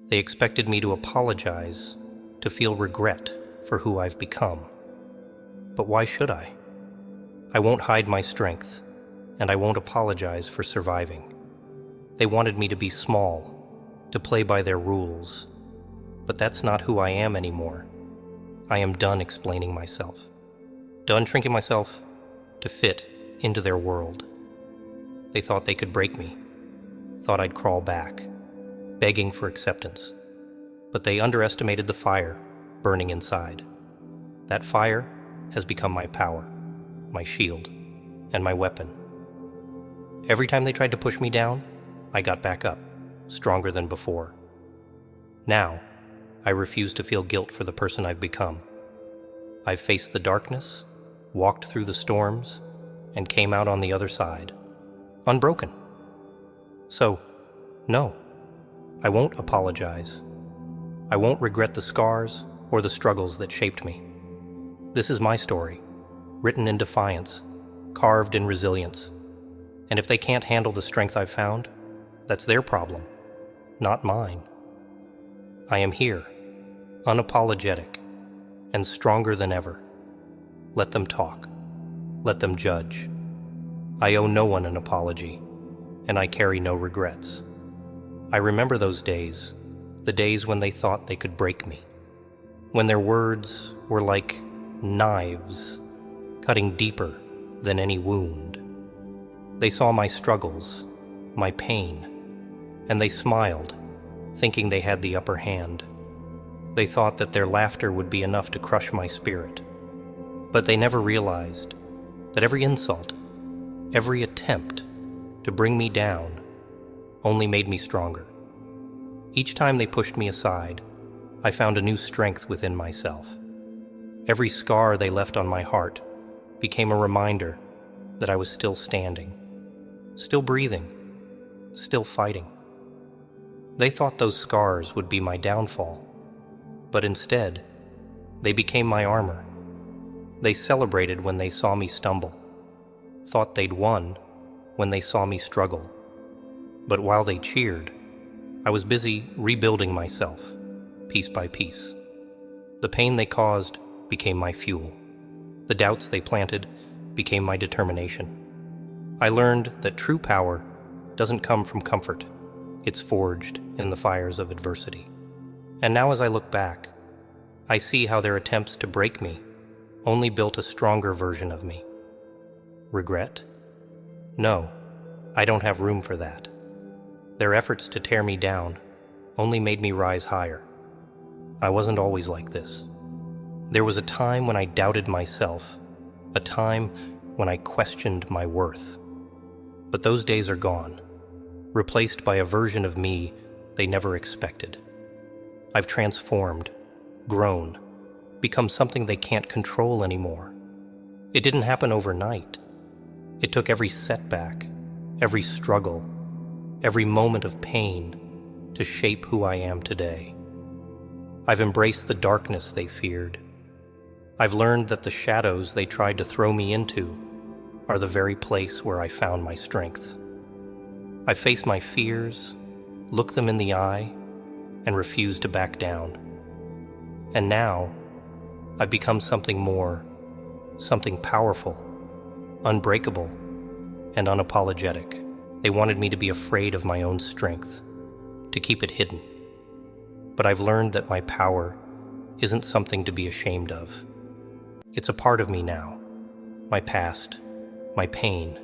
They expected me to apologize, to feel regret for who I've become. But why should I? I won't hide my strength, and I won't apologize for surviving. They wanted me to be small, to play by their rules, but that's not who I am anymore. I am done explaining myself, done shrinking myself to fit into their world. They thought they could break me, thought I'd crawl back, begging for acceptance. But they underestimated the fire burning inside. That fire has become my power, my shield, and my weapon. Every time they tried to push me down, I got back up, stronger than before. Now, I refuse to feel guilt for the person I've become. I've faced the darkness, walked through the storms, and came out on the other side, unbroken. So, no, I won't apologize. I won't regret the scars or the struggles that shaped me. This is my story, written in defiance, carved in resilience. And if they can't handle the strength I've found, that's their problem, not mine. I am here, unapologetic, and stronger than ever. Let them talk. Let them judge. I owe no one an apology, and I carry no regrets. I remember those days, the days when they thought they could break me, when their words were like knives, cutting deeper than any wound. They saw my struggles, my pain, and they smiled, thinking they had the upper hand. They thought that their laughter would be enough to crush my spirit. But they never realized that every insult, every attempt to bring me down only made me stronger. Each time they pushed me aside, I found a new strength within myself. Every scar they left on my heart became a reminder that I was still standing, still breathing, still fighting. They thought those scars would be my downfall, but instead, they became my armor. They celebrated when they saw me stumble, thought they'd won when they saw me struggle. But while they cheered, I was busy rebuilding myself, piece by piece. The pain they caused became my fuel. The doubts they planted became my determination. I learned that true power doesn't come from comfort. It's forged in the fires of adversity. And now as I look back, I see how their attempts to break me only built a stronger version of me. Regret? No, I don't have room for that. Their efforts to tear me down only made me rise higher. I wasn't always like this. There was a time when I doubted myself, a time when I questioned my worth. But those days are gone, replaced by a version of me they never expected. I've transformed, grown, become something they can't control anymore. It didn't happen overnight. It took every setback, every struggle, every moment of pain to shape who I am today. I've embraced the darkness they feared. I've learned that the shadows they tried to throw me into are the very place where I found my strength. I faced my fears, looked them in the eye, and refused to back down. And now, I've become something more, something powerful, unbreakable, and unapologetic. They wanted me to be afraid of my own strength, to keep it hidden. But I've learned that my power isn't something to be ashamed of. It's a part of me now, my past, my pain,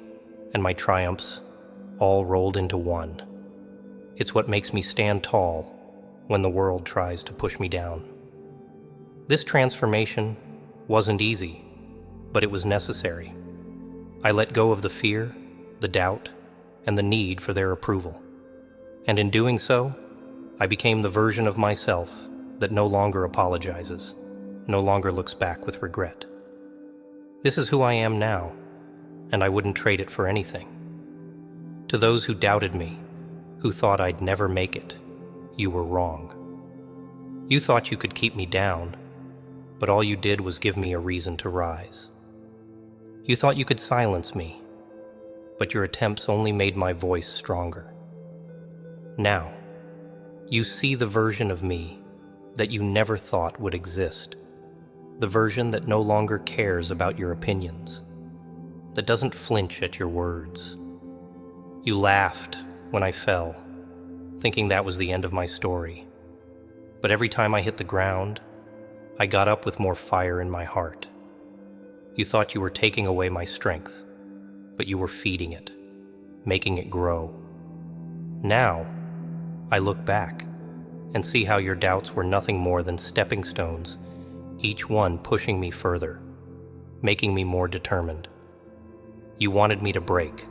and my triumphs all rolled into one. It's what makes me stand tall when the world tries to push me down. This transformation wasn't easy, but it was necessary. I let go of the fear, the doubt, and the need for their approval. And in doing so, I became the version of myself that no longer apologizes, no longer looks back with regret. This is who I am now, and I wouldn't trade it for anything. To those who doubted me, who thought I'd never make it, you were wrong. You thought you could keep me down, but all you did was give me a reason to rise. You thought you could silence me, but your attempts only made my voice stronger. Now, You see the version of me that you never thought would exist, the version that no longer cares about your opinions, that doesn't flinch at your words. You laughed when I fell, thinking that was the end of my story. But every time I hit the ground, I got up with more fire in my heart. You thought you were taking away my strength, but you were feeding it, making it grow. Now, I look back and see how your doubts were nothing more than stepping stones, each one pushing me further, making me more determined. You wanted me to break,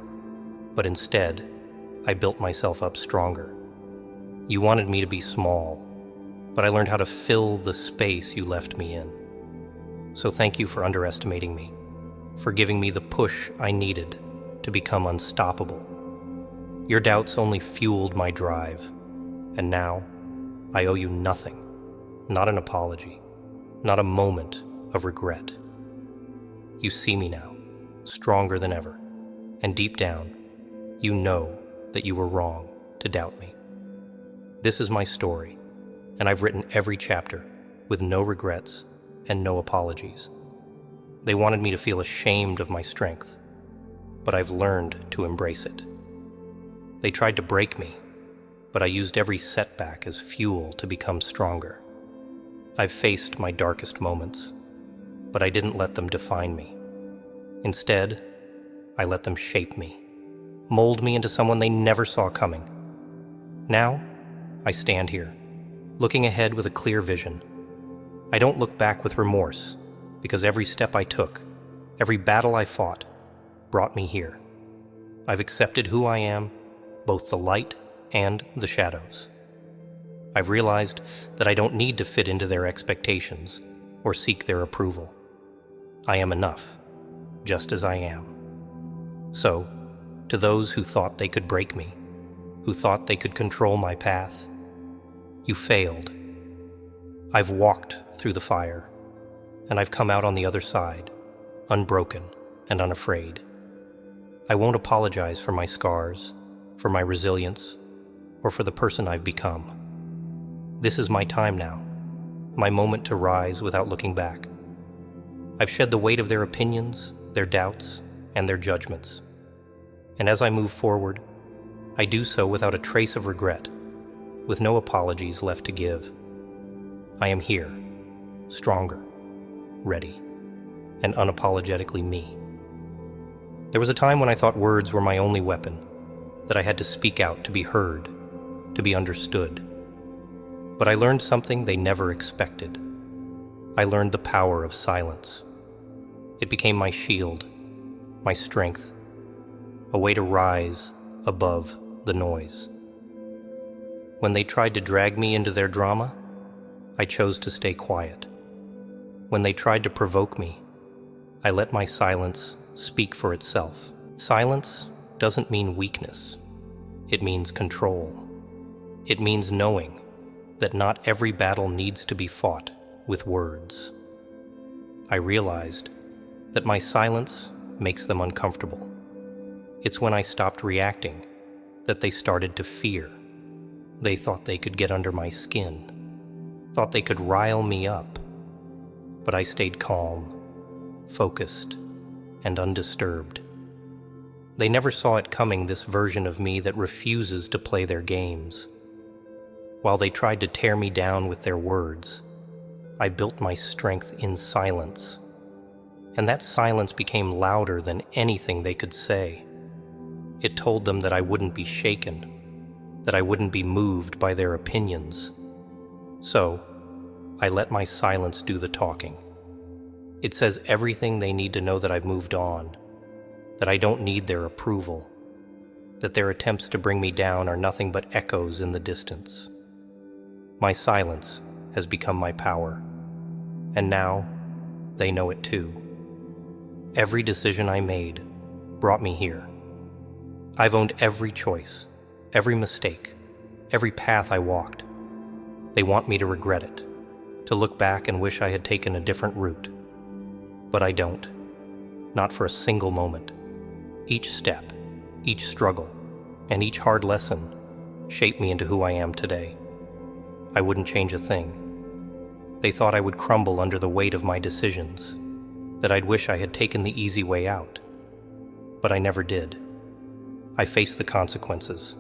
but instead, I built myself up stronger. You wanted me to be small, but I learned how to fill the space you left me in. So thank you for underestimating me, for giving me the push I needed to become unstoppable. Your doubts only fueled my drive, and now I owe you nothing, not an apology, not a moment of regret. You see me now, stronger than ever, and deep down, you know that you were wrong to doubt me. This is my story, and I've written every chapter with no regrets and no apologies. They wanted me to feel ashamed of my strength, but I've learned to embrace it. They tried to break me, but I used every setback as fuel to become stronger. I've faced my darkest moments, but I didn't let them define me. Instead, I let them shape me, mold me into someone they never saw coming. Now, I stand here, looking ahead with a clear vision. I don't look back with remorse, because every step I took, every battle I fought, brought me here. I've accepted who I am, both the light and the shadows. I've realized that I don't need to fit into their expectations or seek their approval. I am enough, just as I am. So, to those who thought they could break me, who thought they could control my path, you failed. I've walked through the fire, and I've come out on the other side, unbroken and unafraid. I won't apologize for my scars, for my resilience, or for the person I've become. This is my time now, my moment to rise without looking back. I've shed the weight of their opinions, their doubts, and their judgments. And as I move forward, I do so without a trace of regret, with no apologies left to give. I am here, stronger, ready, and unapologetically me. There was a time when I thought words were my only weapon, that I had to speak out to be heard, to be understood. But I learned something they never expected. I learned the power of silence. It became my shield, my strength, a way to rise above the noise. When they tried to drag me into their drama, I chose to stay quiet. When they tried to provoke me, I let my silence speak for itself. Silence doesn't mean weakness. It means control. It means knowing that not every battle needs to be fought with words. I realized that my silence makes them uncomfortable. It's when I stopped reacting that they started to fear. They thought they could get under my skin, thought they could rile me up, but I stayed calm, focused, and undisturbed. They never saw it coming, this version of me that refuses to play their games. While they tried to tear me down with their words, I built my strength in silence. And that silence became louder than anything they could say. It told them that I wouldn't be shaken, that I wouldn't be moved by their opinions. So, I let my silence do the talking. It says everything they need to know that I've moved on, that I don't need their approval, that their attempts to bring me down are nothing but echoes in the distance. My silence has become my power, and now they know it too. Every decision I made brought me here. I've owned every choice, every mistake, every path I walked. They want me to regret it, to look back and wish I had taken a different route. But I don't, not for a single moment. Each step, each struggle, and each hard lesson shaped me into who I am today. I wouldn't change a thing. They thought I would crumble under the weight of my decisions, that I'd wish I had taken the easy way out. But I never did. I faced the consequences,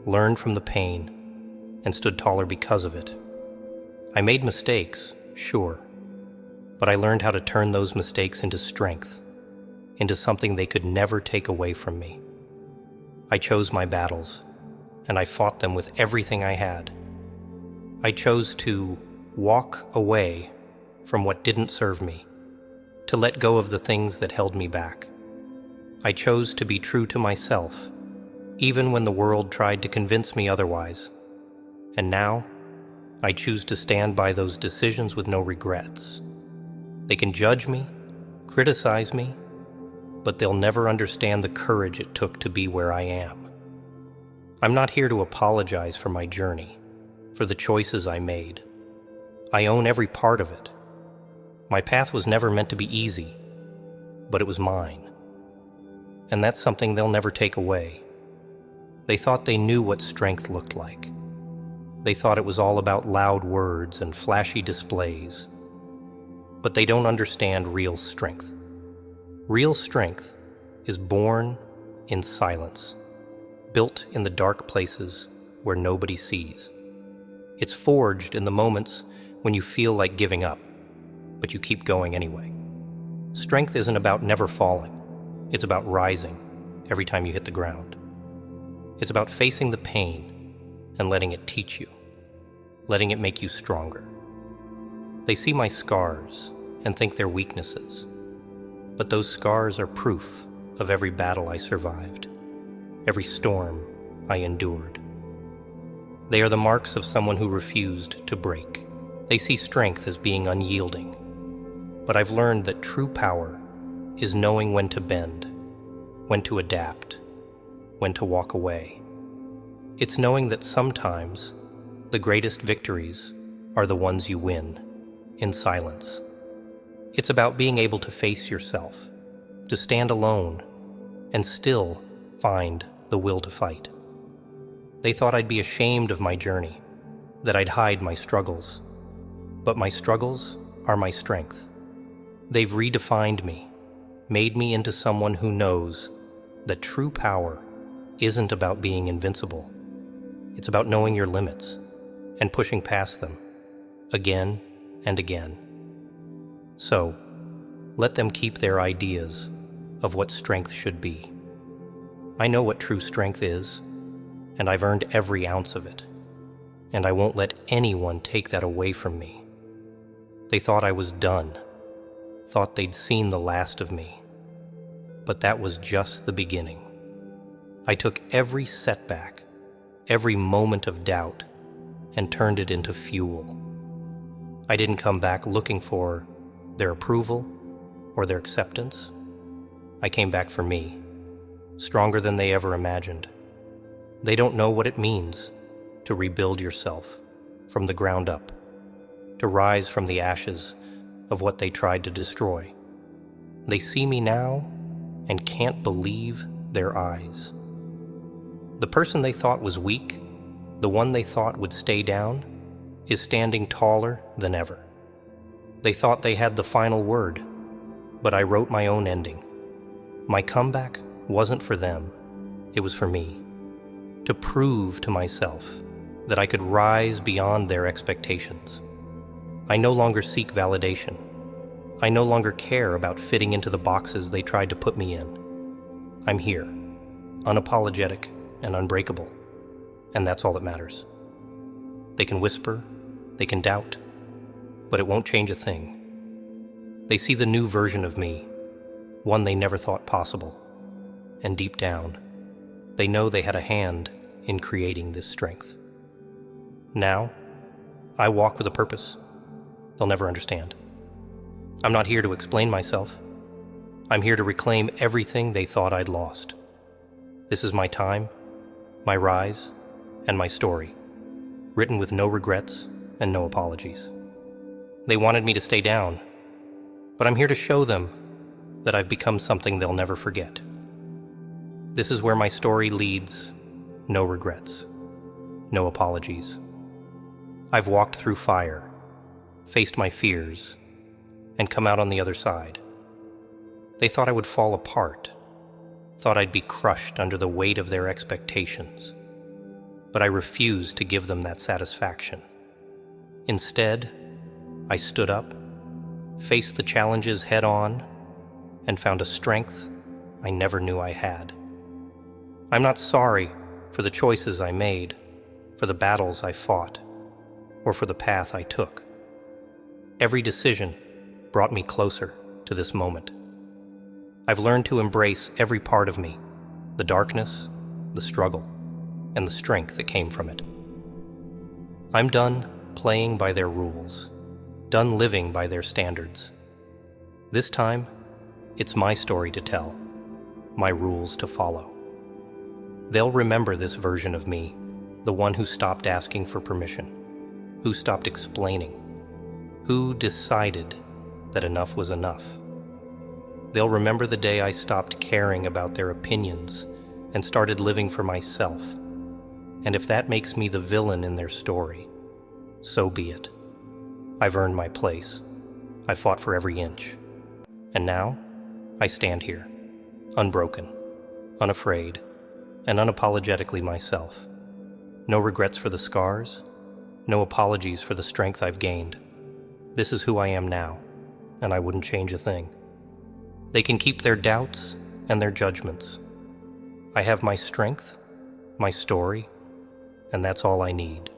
learned from the pain, and stood taller because of it. I made mistakes, sure, but I learned how to turn those mistakes into strength, into something they could never take away from me. I chose my battles, and I fought them with everything I had. I chose to walk away from what didn't serve me, to let go of the things that held me back. I chose to be true to myself, even when the world tried to convince me otherwise. And now, I choose to stand by those decisions with no regrets. They can judge me, criticize me, but they'll never understand the courage it took to be where I am. I'm not here to apologize for my journey, for the choices I made. I own every part of it. My path was never meant to be easy, but it was mine. And that's something they'll never take away. They thought they knew what strength looked like. They thought it was all about loud words and flashy displays. But they don't understand real strength. Real strength is born in silence, built in the dark places where nobody sees. It's forged in the moments when you feel like giving up, but you keep going anyway. Strength isn't about never falling. It's about rising every time you hit the ground. It's about facing the pain and letting it teach you, letting it make you stronger. They see my scars and think they're weaknesses, but those scars are proof of every battle I survived, every storm I endured. They are the marks of someone who refused to break. They see strength as being unyielding, but I've learned that true power is knowing when to bend, when to adapt, when to walk away. It's knowing that sometimes the greatest victories are the ones you win in silence. It's about being able to face yourself, to stand alone, and still find the will to fight. They thought I'd be ashamed of my journey, that I'd hide my struggles. But my struggles are my strength. They've redefined me, made me into someone who knows that true power isn't about being invincible. It's about knowing your limits and pushing past them again and again. So, let them keep their ideas of what strength should be. I know what true strength is, and I've earned every ounce of it, and I won't let anyone take that away from me. They thought I was done, thought they'd seen the last of me, but that was just the beginning. I took every setback, every moment of doubt, and turned it into fuel. I didn't come back looking for their approval or their acceptance. I came back for me, stronger than they ever imagined. They don't know what it means to rebuild yourself from the ground up, to rise from the ashes of what they tried to destroy. They see me now and can't believe their eyes. The person they thought was weak, the one they thought would stay down, is standing taller than ever. They thought they had the final word, but I wrote my own ending. My comeback wasn't for them, it was for me, to prove to myself that I could rise beyond their expectations. I no longer seek validation. I no longer care about fitting into the boxes they tried to put me in. I'm here, unapologetic and unbreakable, and that's all that matters. They can whisper, they can doubt, but it won't change a thing. They see the new version of me, one they never thought possible, and deep down, they know they had a hand in creating this strength. Now, I walk with a purpose. They'll never understand. I'm not here to explain myself. I'm here to reclaim everything they thought I'd lost. This is my time, my rise, and my story, written with no regrets and no apologies. They wanted me to stay down, but I'm here to show them that I've become something they'll never forget. This is where my story leads, no regrets, no apologies. I've walked through fire, faced my fears, and come out on the other side. They thought I would fall apart, thought I'd be crushed under the weight of their expectations. But I refused to give them that satisfaction. Instead, I stood up, faced the challenges head on, and found a strength I never knew I had. I'm not sorry for the choices I made, for the battles I fought, or for the path I took. Every decision brought me closer to this moment. I've learned to embrace every part of me, the darkness, the struggle, and the strength that came from it. I'm done playing by their rules, done living by their standards. This time, it's my story to tell, my rules to follow. They'll remember this version of me, the one who stopped asking for permission, who stopped explaining, who decided that enough was enough. They'll remember the day I stopped caring about their opinions and started living for myself. And if that makes me the villain in their story, so be it. I've earned my place. I fought for every inch. And now, I stand here, unbroken, unafraid, and unapologetically myself. No regrets for the scars, no apologies for the strength I've gained. This is who I am now, and I wouldn't change a thing. They can keep their doubts and their judgments. I have my strength, my story, and that's all I need.